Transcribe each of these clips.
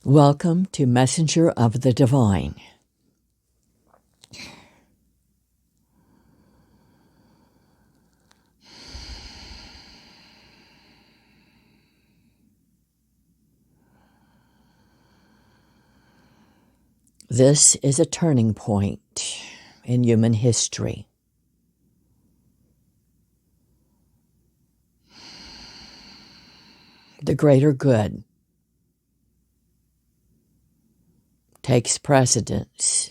Welcome to Messenger of the Divine. This is a turning point in human history. The greater good takes precedence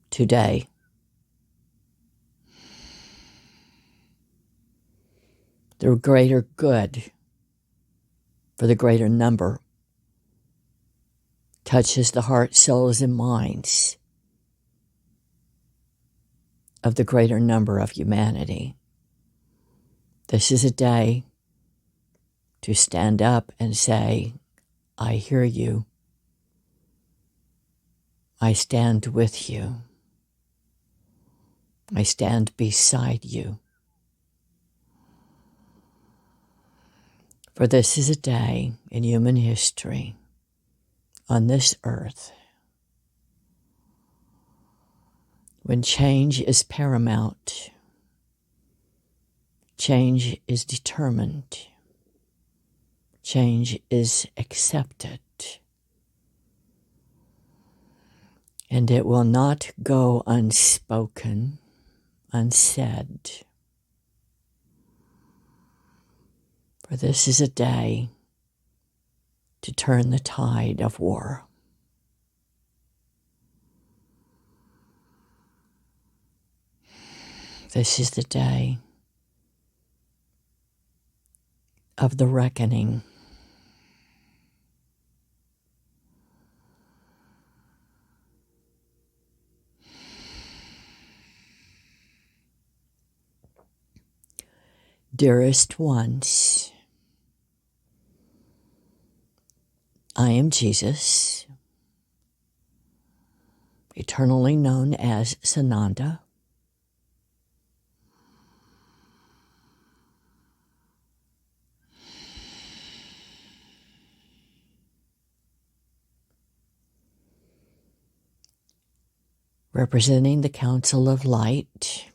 today. The greater good for the greater number touches the hearts, souls, and minds of the greater number of humanity. This is a day to stand up and say, I hear you. I stand with you. I stand beside you. For this is a day in human history on this earth when change is paramount, change is determined, change is accepted, and it will not go unspoken, unsaid. For this is a day to turn the tide of war. This is the day of the reckoning. Dearest ones, I am Jesus, eternally known as Sananda. Representing the Council of Light,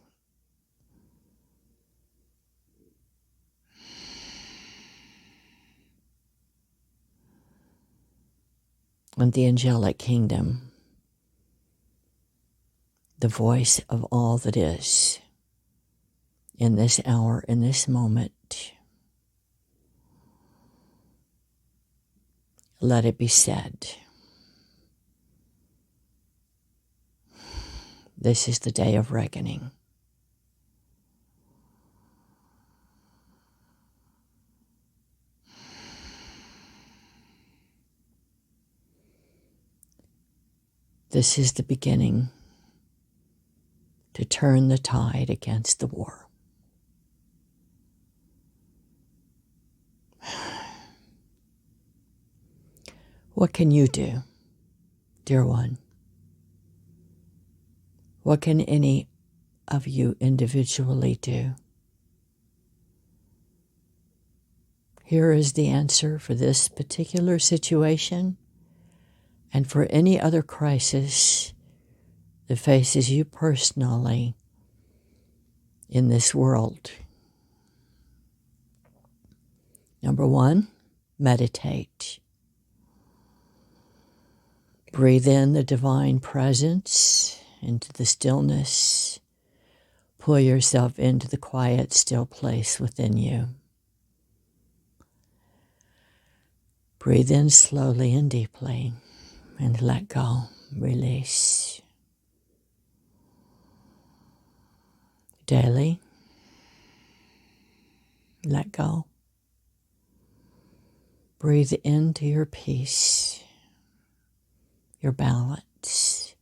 and the angelic kingdom, the voice of all that is in this hour, in this moment. Let it be said. This is the day of reckoning. This is the beginning to turn the tide against the war. What can you do, dear one? What can any of you individually do? Here is the answer for this particular situation and for any other crisis that faces you personally in this world. Number one, meditate. Breathe in the divine presence into the stillness. Pull yourself into the quiet, still place within you. Breathe in slowly and deeply and let go, release. Daily, let go. Breathe into your peace, your balance,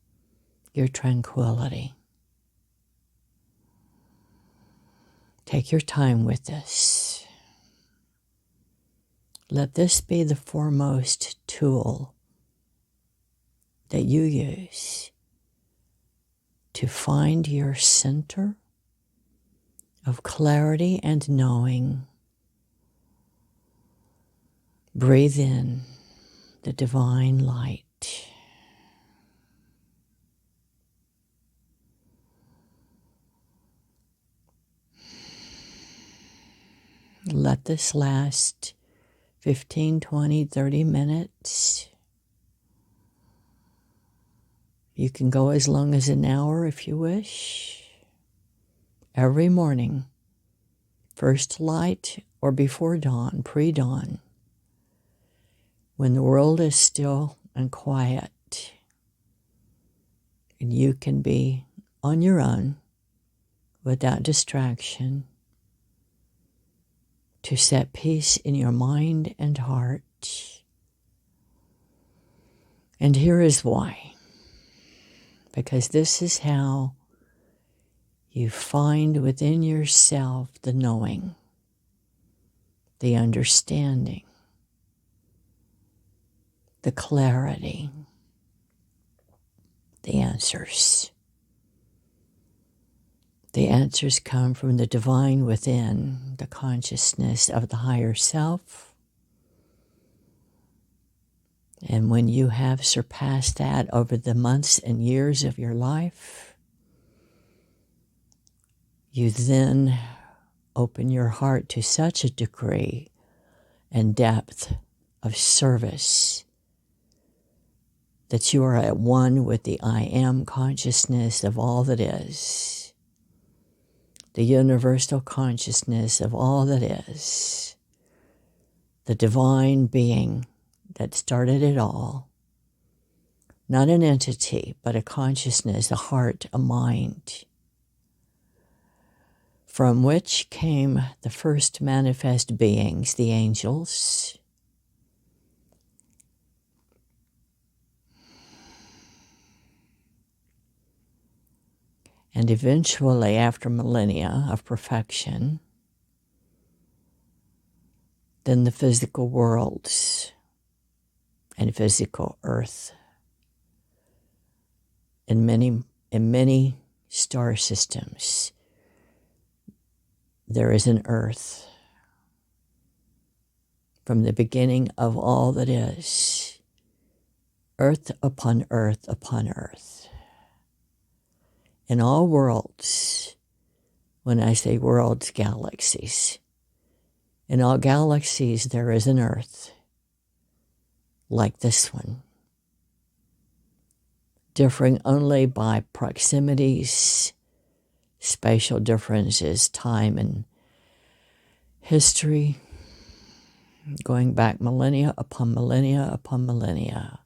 your tranquility. Take your time with this. Let this be the foremost tool that you use to find your center of clarity and knowing. Breathe in the divine light. Let this last 15, 20, 30 minutes. You can go as long as an hour if you wish. Every morning, first light or before dawn, pre-dawn, when the world is still and quiet, and you can be on your own without distraction, to set peace in your mind and heart. And here is why. Because this is how you find within yourself the knowing, the understanding, the clarity, the answers. The answers come from the divine within, the consciousness of the higher self. And when you have surpassed that over the months and years of your life, you then open your heart to such a degree and depth of service that you are at one with the I am consciousness of all that is. The universal consciousness of all that is, the divine being that started it all, not an entity, but a consciousness, a heart, a mind, from which came the first manifest beings, the angels, and eventually, after millennia of perfection, then the physical worlds and physical earth in many star systems. There is an earth from the beginning of all that is, earth upon earth upon earth. In all worlds, when I say worlds, galaxies, in all galaxies there is an earth like this one, differing only by proximities, spatial differences, time and history, going back millennia upon millennia upon millennia.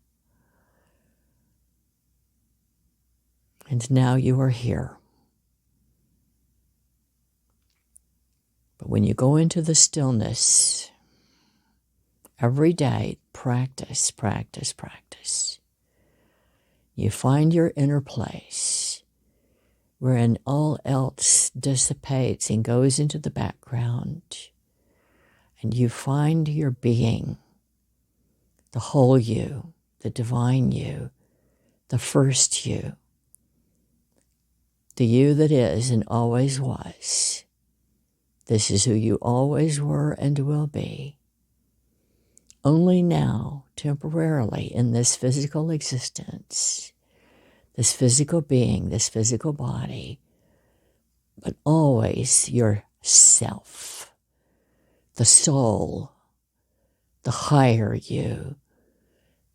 And now you are here. But when you go into the stillness, every day, practice, practice, practice. You find your inner place wherein all else dissipates and goes into the background. And you find your being, the whole you, the divine you, the first you, the you that is and always was. This is who you always were and will be. Only now, temporarily, in this physical existence, this physical being, this physical body, but always yourself, the soul, the higher you,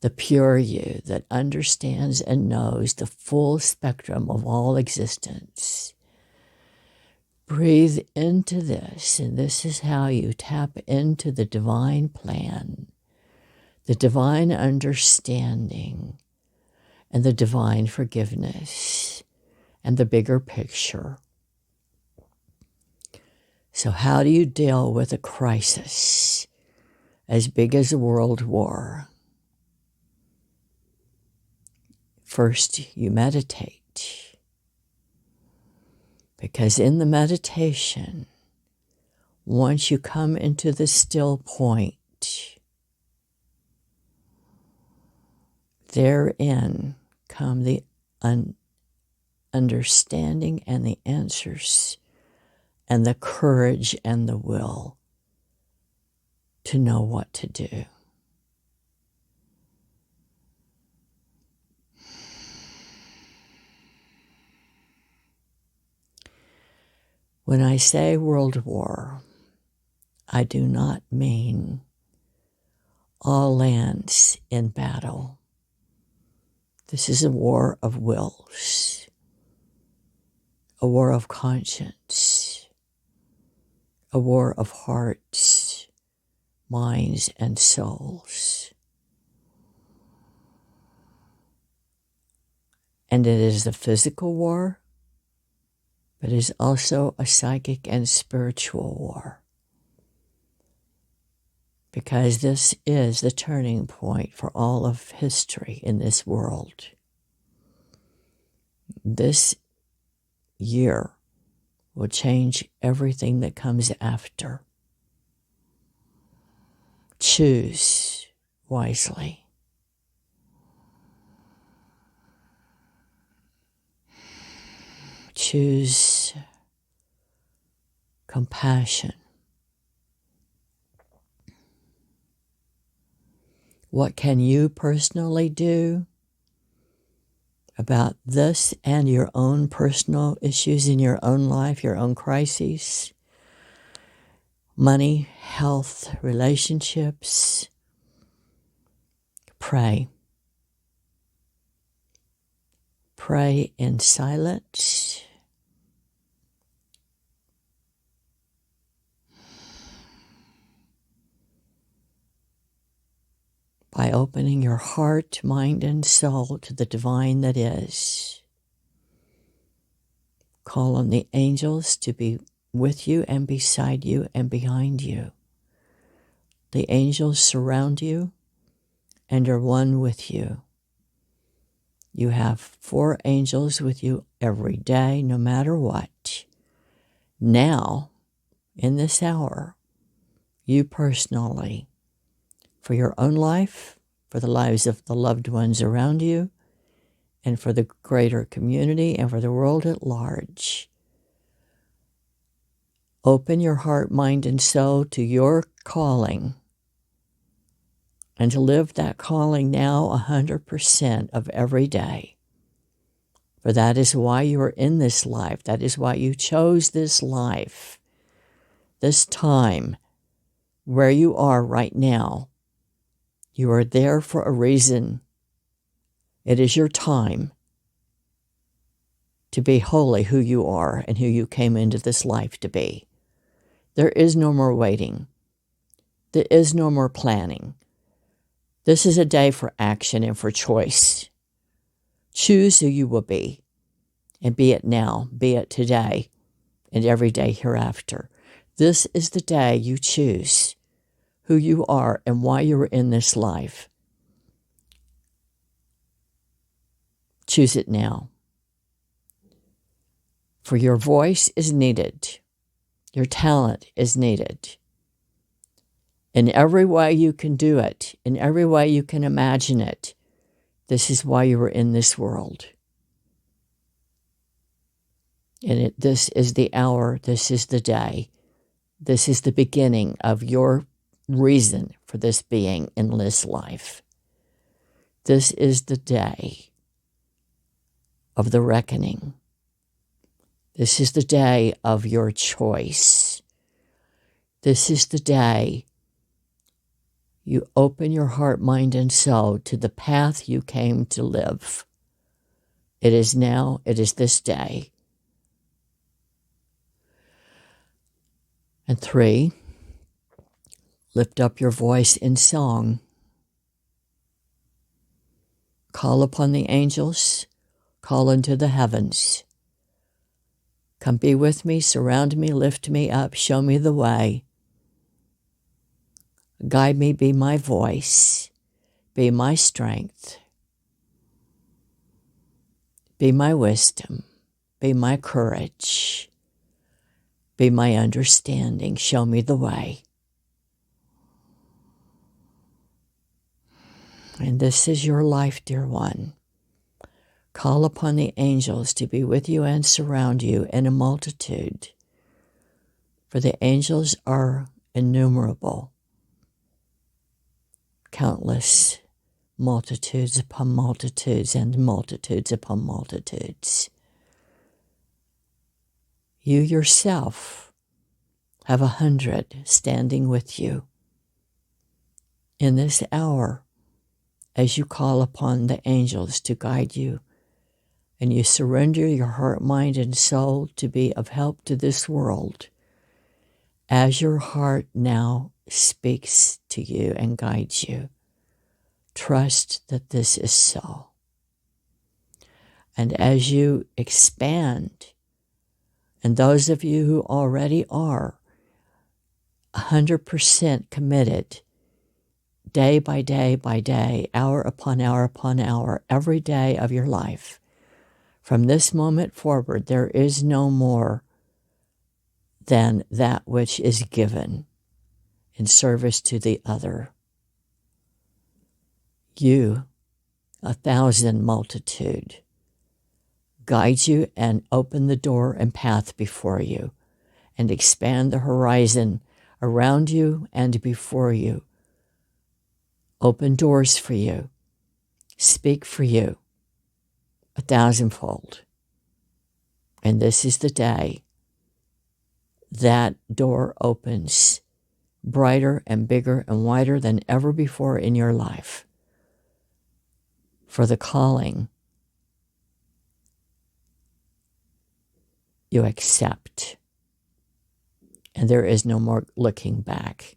the pure you that understands and knows the full spectrum of all existence. Breathe into this, and this is how you tap into the divine plan, the divine understanding, and the divine forgiveness, and the bigger picture. So how do you deal with a crisis as big as a world war? First, you meditate. Because in the meditation, once you come into the still point, therein come the understanding and the answers and the courage and the will to know what to do. When I say world war, I do not mean all lands in battle. This is a war of wills, a war of conscience, a war of hearts, minds, and souls. And it is a physical war, but it is also a psychic and spiritual war. Because this is the turning point for all of history in this world. This year will change everything that comes after. Choose wisely. Choose compassion. What can you personally do about this and your own personal issues in your own life, your own crises? Money, health, relationships. Pray. Pray in silence. By opening your heart, mind, and soul to the divine that is. Call on the angels to be with you and beside you and behind you. The angels surround you and are one with you. You have 4 angels with you every day, no matter what. Now, in this hour, you personally, for your own life, for the lives of the loved ones around you, and for the greater community and for the world at large. Open your heart, mind, and soul to your calling, and to live that calling now 100% of every day. For that is why you are in this life. That is why you chose this life, this time, where you are right now. You are there for a reason. It is your time to be wholly who you are and who you came into this life to be. There is no more waiting. There is no more planning. This is a day for action and for choice. Choose who you will be, and be it now, be it today, and every day hereafter. This is the day you choose who you are and why you are in this life. Choose it now. For your voice is needed. Your talent is needed. In every way you can do it, in every way you can imagine it, this is why you are in this world. And this is the hour, this is the day, this is the beginning of your reason for this being in this life. This is the day of the reckoning. This is the day of your choice. This is the day you open your heart, mind, and soul to the path you came to live. It is now, it is this day. And 3, lift up your voice in song. Call upon the angels, call into the heavens. Come be with me, surround me, lift me up, show me the way. Guide me, be my voice, be my strength, be my wisdom, be my courage, be my understanding, show me the way. And this is your life, dear one. Call upon the angels to be with you and surround you in a multitude, for the angels are innumerable, countless, multitudes upon multitudes and multitudes upon multitudes. You yourself have 100 standing with you. In this hour, as you call upon the angels to guide you, and you surrender your heart, mind, and soul to be of help to this world, as your heart now speaks to you and guides you, trust that this is so. And as you expand, and those of you who already are 100% committed, day by day, hour upon hour, every day of your life, from this moment forward, there is no more than that which is given in service to the other. You, 1,000 multitude, guide you and open the door and path before you and expand the horizon around you and before you. Open doors for you. Speak for you 1,000-fold. And this is the day that door opens brighter and bigger and wider than ever before in your life for the calling you accept. And there is no more looking back,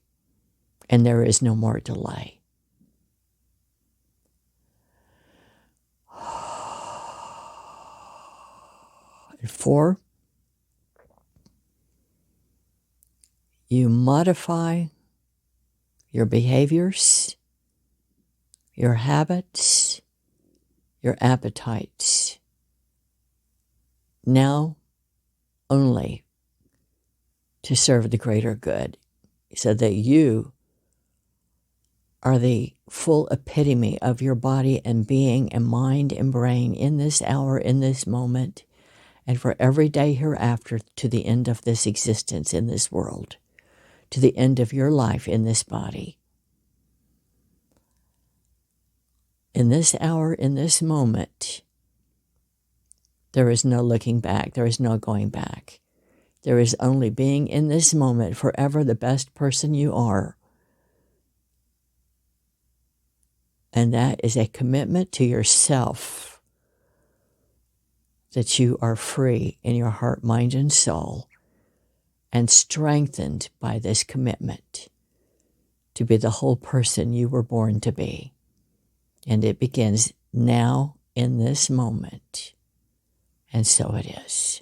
and there is no more delay. And 4, you modify your behaviors, your habits, your appetites, now only to serve the greater good, so that you are the full epitome of your body and being and mind and brain in this hour, in this moment, and for every day hereafter to the end of this existence in this world, to the end of your life in this body. In this hour, in this moment, there is no looking back. There is no going back. There is only being in this moment forever the best person you are. And that is a commitment to yourself that you are free in your heart, mind, and soul, and strengthened by this commitment to be the whole person you were born to be. And it begins now in this moment. And so it is.